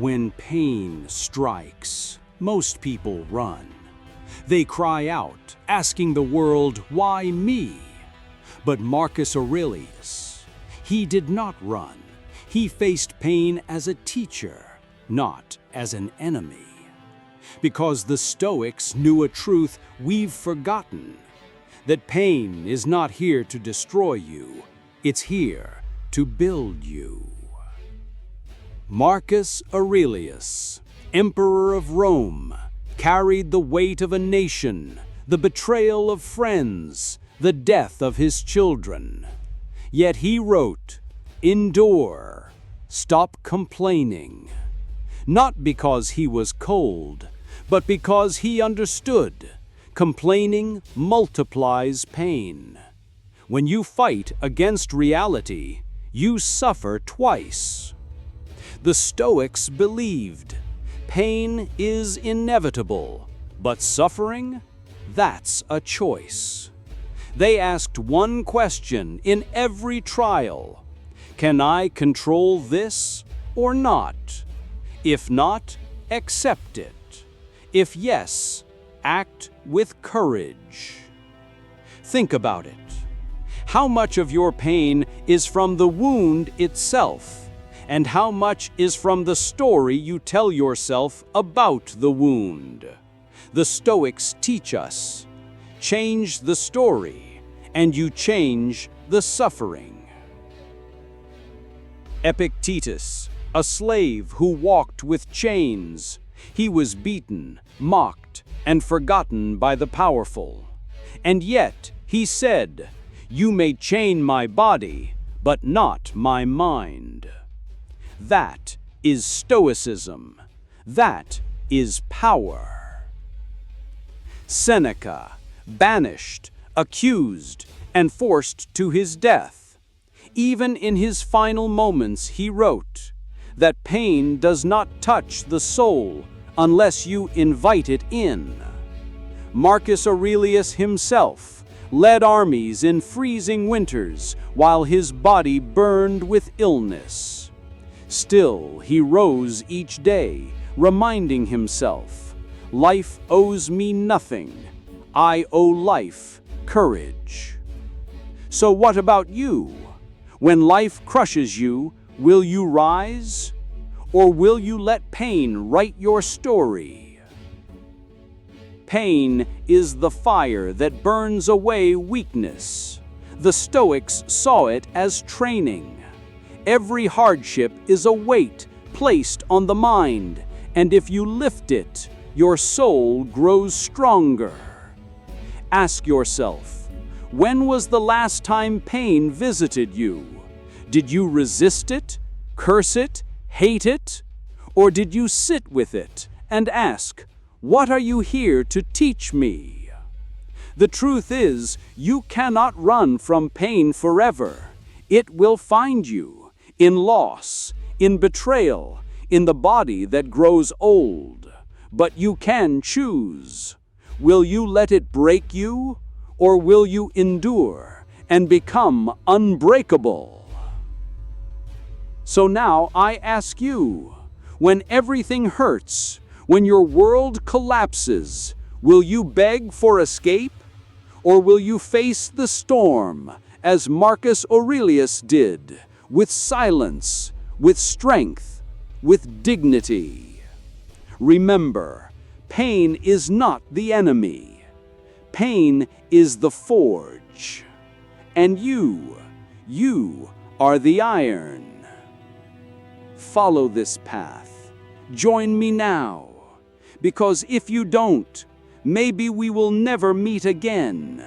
When pain strikes, most people run. They cry out, asking the world, "Why me?" But Marcus Aurelius, he did not run. He faced pain as a teacher, not as an enemy. Because the Stoics knew a truth we've forgotten, that pain is not here to destroy you, it's here to build you. Marcus Aurelius, Emperor of Rome, carried the weight of a nation, the betrayal of friends, the death of his children. Yet he wrote, "Endure, stop complaining." Not because he was cold, but because he understood. Complaining multiplies pain. When you fight against reality, you suffer twice. The Stoics believed pain is inevitable, but suffering, that's a choice. They asked one question in every trial: can I control this or not? If not, accept it. If yes, act with courage. Think about it. How much of your pain is from the wound itself, and how much is from the story you tell yourself about the wound? The Stoics teach us, change the story, and you change the suffering. Epictetus, a slave who walked with chains. He was beaten, mocked, and forgotten by the powerful. And yet, he said, "You may chain my body, but not my mind." That is Stoicism. That is power. Seneca, banished, accused, and forced to his death. Even in his final moments, he wrote that pain does not touch the soul unless you invite it in. Marcus Aurelius himself led armies in freezing winters while his body burned with illness. Still, he rose each day, reminding himself, "Life owes me nothing. I owe life courage." So what about you? When life crushes you, will you rise? Or will you let pain write your story? Pain is the fire that burns away weakness. The Stoics saw it as training. Every hardship is a weight placed on the mind, and if you lift it, your soul grows stronger. Ask yourself, when was the last time pain visited you? Did you resist it, curse it, hate it? Or did you sit with it and ask, "What are you here to teach me?" The truth is, you cannot run from pain forever. It will find you in loss, in betrayal, in the body that grows old. But you can choose. Will you let it break you, or will you endure and become unbreakable? So now I ask you, when everything hurts, when your world collapses, will you beg for escape? Or will you face the storm, as Marcus Aurelius did, with silence, with strength, with dignity? Remember, pain is not the enemy. Pain is the forge. And you are the iron. Follow this path. Join me now. Because if you don't, maybe we will never meet again.